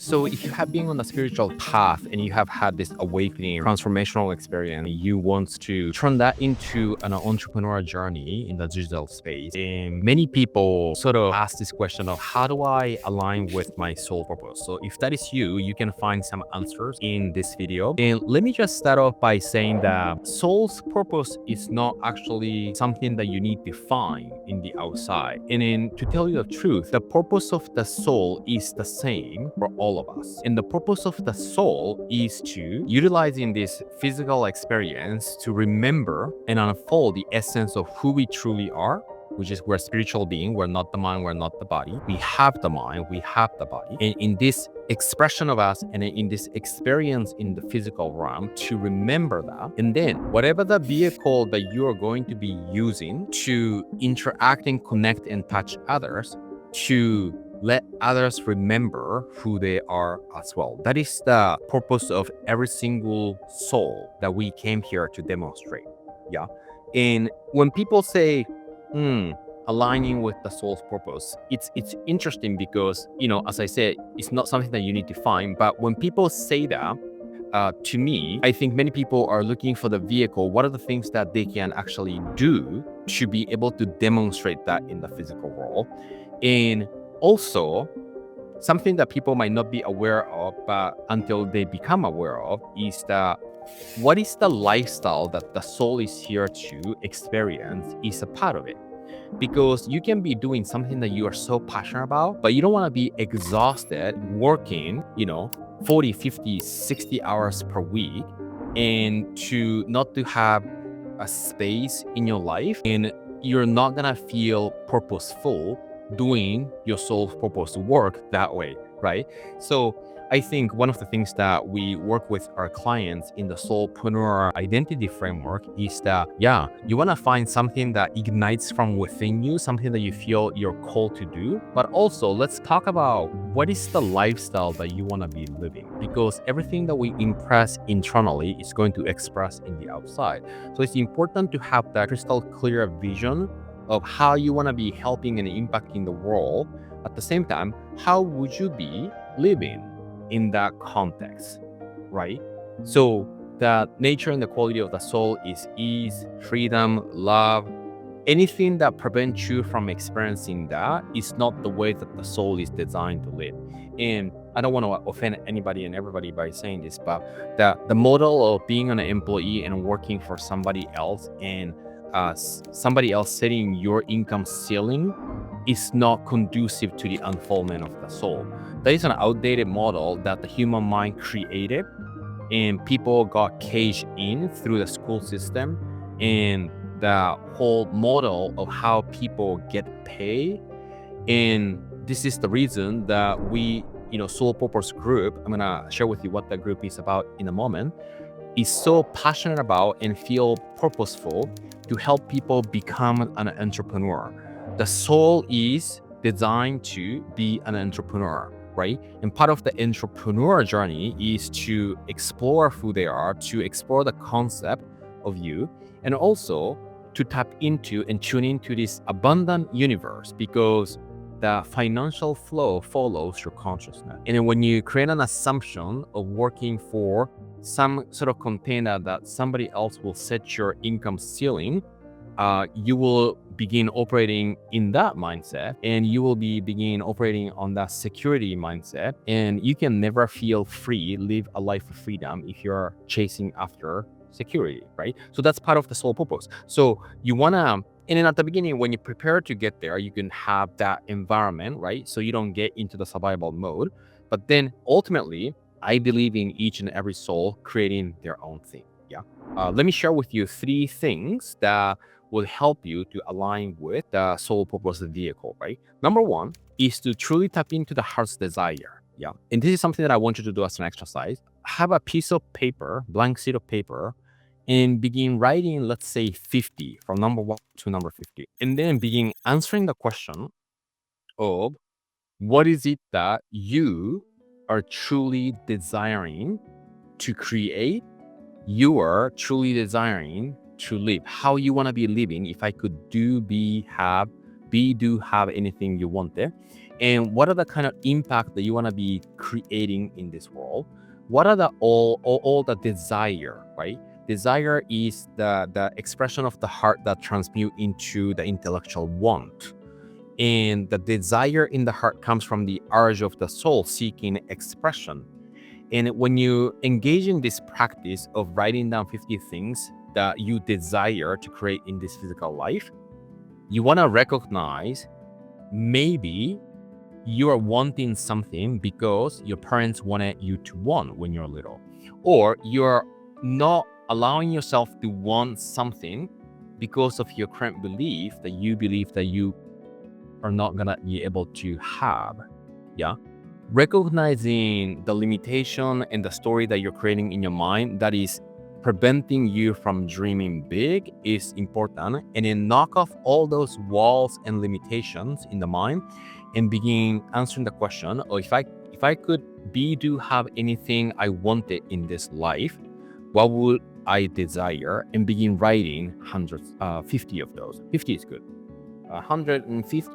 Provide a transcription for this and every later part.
So if you have been on a spiritual path and you have had this awakening, transformational experience, you want to turn that into an entrepreneurial journey in the digital space. And many people sort of ask this question of how do I align with my soul purpose? So if that is you, you can find some answers in this video. And let me just start off by saying that soul's purpose is not actually something that you need to find in the outside. And then to tell you the truth, the purpose of the soul is the same for all of us. And the purpose of the soul is to utilizing this physical experience to remember and unfold the essence of who we truly are, which is we're a spiritual being. We're not the mind, we're not the body. We have the mind, we have the body. And in this expression of us and in this experience in the physical realm, to remember that. And then whatever the vehicle that you are going to be using to interact and connect and touch others, to let others remember who they are as well. That is the purpose of every single soul that we came here to demonstrate. Yeah. And when people say, aligning with the soul's purpose, it's interesting because, as I said, it's not something that you need to find. But when people say that, to me, I think many people are looking for the vehicle. What are the things that they can actually do to be able to demonstrate that in the physical world? And also, something that people might not be aware of, but until they become aware of, is that what is the lifestyle that the soul is here to experience is a part of it. Because you can be doing something that you are so passionate about, but you don't want to be exhausted working, 40, 50, 60 hours per week, and to not to have a space in your life, and you're not gonna feel purposeful doing your soul's purpose work that way, right? So I think one of the things that we work with our clients in the Soulpreneur identity framework is that, you want to find something that ignites from within you, something that you feel you're called to do. But also, let's talk about what is the lifestyle that you want to be living, because everything that we impress internally is going to express in the outside. So it's important to have that crystal clear vision of how you want to be helping and impacting the world. At the same time, how would you be living in that context, right? So the nature and the quality of the soul is ease, freedom, love. Anything that prevents you from experiencing that is not the way that the soul is designed to live. And I don't want to offend anybody and everybody by saying this, but the model of being an employee and working for somebody else and somebody else setting your income ceiling is not conducive to the unfoldment of the soul. That is an outdated model that the human mind created, and people got caged in through the school system and the whole model of how people get paid. And this is the reason that we, Soul Purpose Group, I'm gonna share with you what that group is about in a moment, is so passionate about and feel purposeful to help people become an entrepreneur. The soul is designed to be an entrepreneur, right? And part of the entrepreneur journey is to explore who they are, to explore the concept of you, and also to tap into and tune into this abundant universe, because the financial flow follows your consciousness. And then when you create an assumption of working for some sort of container that somebody else will set your income ceiling, you will begin operating in that mindset, and you will begin operating on that security mindset, and you can never feel free, live a life of freedom if you're chasing after security, right? So that's part of the soul purpose. So you want to, and then at the beginning, when you prepare to get there, you can have that environment, right? So you don't get into the survival mode. But then ultimately, I believe in each and every soul creating their own thing. Yeah. Let me share with you 3 things that will help you to align with the soul purpose vehicle, right? Number 1 is to truly tap into the heart's desire. Yeah. And this is something that I want you to do as an exercise. Have a piece of paper, blank sheet of paper, and begin writing, let's say 50, from number 1 to number 50. And then begin answering the question of what is it that you are truly desiring to create, you are truly desiring to live, how you want to be living. If I could do, be, have anything you want there. and what are the kind of impact that you want to be creating in this world. What are the all the desire, right? Desire is the expression of the heart that transmute into the intellectual want. And the desire in the heart comes from the urge of the soul seeking expression. And when you engage in this practice of writing down 50 things that you desire to create in this physical life, you want to recognize maybe you are wanting something because your parents wanted you to want when you're little, or you're not allowing yourself to want something because of your current belief that you believe that you are not gonna be able to have. Yeah. Recognizing the limitation and the story that you're creating in your mind that is preventing you from dreaming big is important, and then knock off all those walls and limitations in the mind and begin answering the question, or if I could do have anything I wanted in this life, what would I desire? And begin writing hundreds, 50 of those. 50 is good. 150.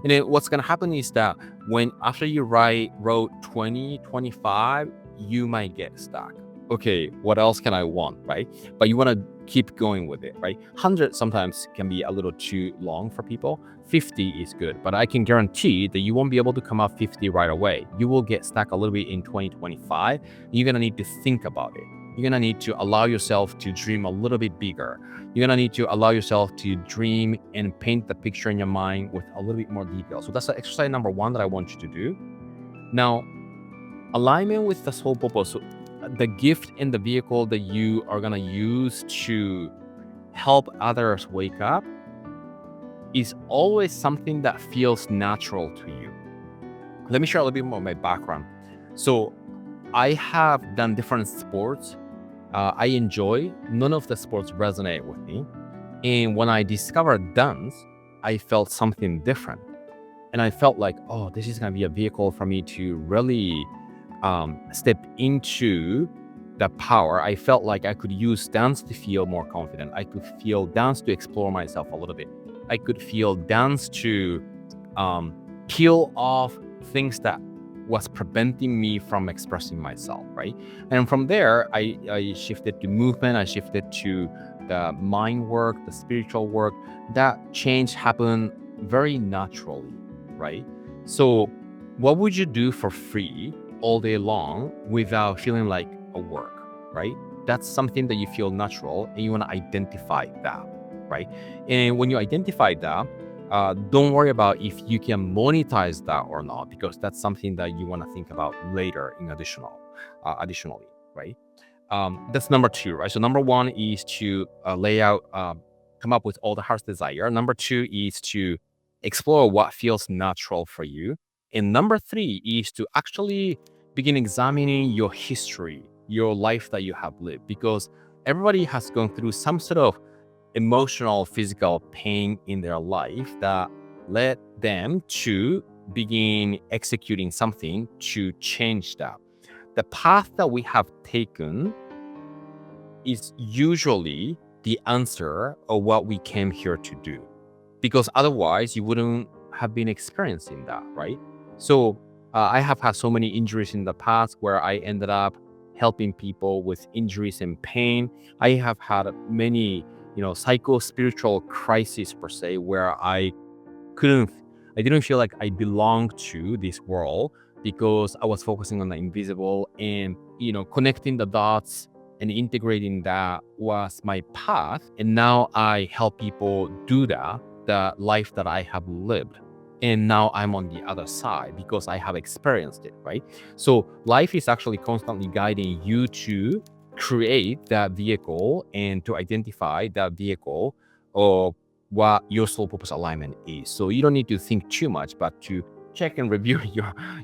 And then what's gonna happen is that when after you wrote 20, 25, you might get stuck. Okay, what else can I want, right? But you want to keep going with it, right? 100 sometimes can be a little too long for people. 50 is good, but I can guarantee that you won't be able to come up 50 right away. You will get stuck a little bit in 2025. You're gonna need to think about it. You're gonna need to allow yourself to dream a little bit bigger. You're gonna need to allow yourself to dream and paint the picture in your mind with a little bit more detail. So that's the exercise number 1 that I want you to do. Now, alignment with the soul purpose. So the gift and the vehicle that you are gonna use to help others wake up is always something that feels natural to you. Let me share a little bit more of my background. So I have done different sports. I enjoy. None of the sports resonate with me. And when I discovered dance, I felt something different. And I felt like, oh, this is gonna be a vehicle for me to really step into the power. I felt like I could use dance to feel more confident. I could feel dance to explore myself a little bit. I could feel dance to peel off things that was preventing me from expressing myself, right? And from there, I shifted to movement. I shifted to the mind work, the spiritual work. That change happened very naturally, right? So what would you do for free all day long without feeling like a work, right? That's something that you feel natural, and you want to identify that, right? And when you identify that, don't worry about if you can monetize that or not, because that's something that you want to think about later in additionally, right? That's number 2, right? So number 1 is to lay out, come up with all the heart's desire. Number 2 is to explore what feels natural for you. And number 3 is to actually begin examining your history, your life that you have lived, because everybody has gone through some sort of emotional, physical pain in their life that led them to begin executing something to change that. The path that we have taken is usually the answer of what we came here to do, because otherwise you wouldn't have been experiencing that, right? So I have had so many injuries in the past where I ended up helping people with injuries and pain. I have had many, psycho-spiritual crises per se, where I didn't feel like I belonged to this world because I was focusing on the invisible, and, connecting the dots and integrating that was my path. And now I help people do that, the life that I have lived. And now I'm on the other side because I have experienced it, right? So life is actually constantly guiding you to create that vehicle and to identify that vehicle of what your soul purpose alignment is. So you don't need to think too much, but to check and review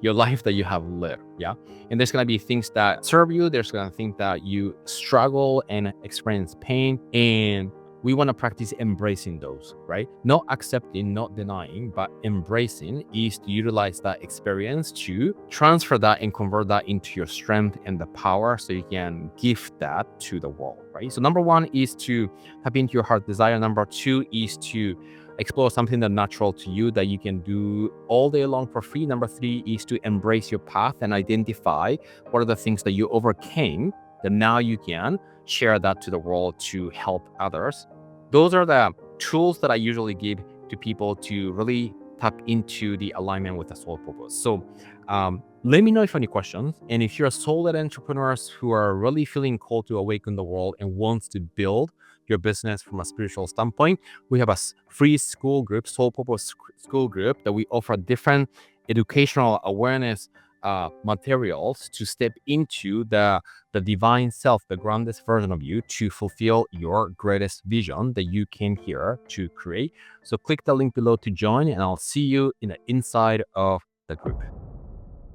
your life that you have lived. Yeah. And there's gonna be things that serve you. There's gonna be things that you struggle and experience pain. And we want to practice embracing those, right? Not accepting, not denying, but embracing is to utilize that experience to transfer that and convert that into your strength and the power, so you can give that to the world, right? So number 1 is to tap into your heart desire. Number 2 is to explore something that's natural to you that you can do all day long for free. Number 3 is to embrace your path and identify what are the things that you overcame that now you can share that to the world to help others. Those are the tools that I usually give to people to really tap into the alignment with the soul purpose. So let me know if you have any questions. And if you're a soul-led entrepreneurs who are really feeling called to awaken the world and wants to build your business from a spiritual standpoint, we have a free school group, Soul Purpose School Group, that we offer different educational awareness materials to step into the divine self, the grounded version of you, to fulfill your greatest vision that you came here to create. So click the link below to join, and I'll see you in the inside of the group.